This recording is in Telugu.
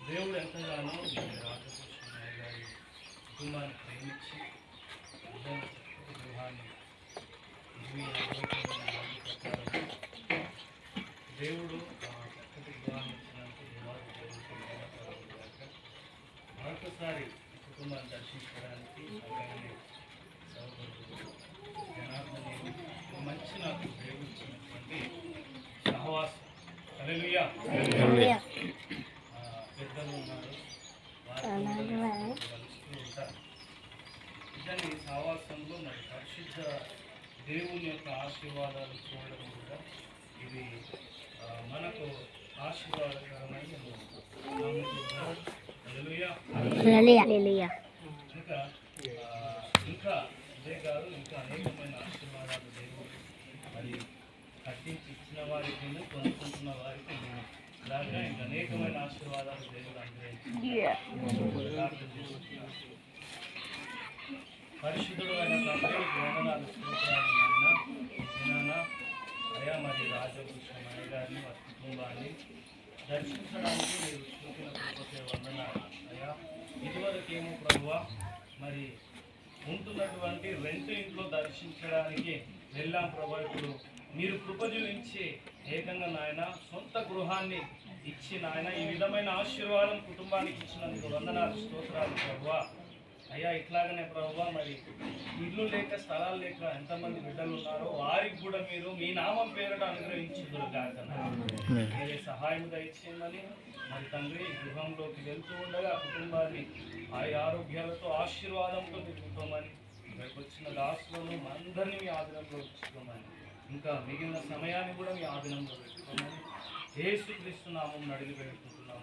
దేవుడు ఎంతగానో రాజకృష్ణ గారి కుటుంబాన్ని ప్రేమించి గృహాన్ని దేవుడు చక్కటి గృహాన్ని ఇచ్చినందుకు మరొకసారి కుటుంబాన్ని దర్శించడానికి అలాగే సహోదరుడు జనార్దన్ మంచి నాకు దేవుడు ఇచ్చినటువంటి సహవాసం. హల్లెలూయా. పెద్దలు ఉన్నారు, ఉంటారు. ఇదని సహవాసంలో మరి పరిశుద్ధ దేవుని యొక్క ఆశీర్వాదాలు చూడడం కూడా ఇది మనకు ఆశీర్వాదకరమైన ఇంకా ఇదే కాదు, ఇంకా అనేకమైన ఆశీర్వాదాలు దేవుడు మరి కట్టించి ఇచ్చిన వారికి కొనుక్కుంటున్న వారికి ఇలాగా ఇంకా అనేకమైన ఆశీర్వాదాలు దేవుడు పరిశుద్ధుడు అయిన తండ్రి వందనాలు స్తోత్రాలు అయ్యా మరి రాజభూషణ గారిని వారి కుటుంబాన్ని దర్శించడానికి మీరు చూపిన కృపకే వందనాలు అయ్యా. ఇదివరకేమో ప్రభువా మరి ఉంటున్నటువంటి రెంట్ ఇంట్లో దర్శించడానికి వెళ్ళాం ప్రభా. ఇప్పుడు మీరు కృప చూపించి ఏకంగా నాయన సొంత గృహాన్ని ఇచ్చి నాయన ఈ విధమైన ఆశీర్వాదం కుటుంబానికి ఇచ్చినందుకు వందనాలు స్తోత్రాలు ప్రభువా. అయ్యా ఇట్లాగనే ప్రభువా మరి ఇల్లు లేక స్థలాలు లేక ఎంతమంది బిడ్డలు ఉన్నారో వారికి కూడా మీరు మీ నామం పేరుట అనుగ్రహించుదురు కాక మీరే సహాయం దయచేయమని మరి తండ్రి గృహంలోకి వెళ్తూ ఉండగా కుటుంబాన్ని ఆరోగ్యాలతో ఆశీర్వాదంతో తిరుగుతామని ఇక్కడికి వచ్చిన దాసులను అందరినీ మీ ఆధీనంలో ఉంచుకోమని ఇంకా మిగిలిన సమయాన్ని కూడా మీ ఆధీనంలో పెట్టుకోమని యేసుక్రీస్తు నామం అడిగి పెట్టుకుంటున్నాం.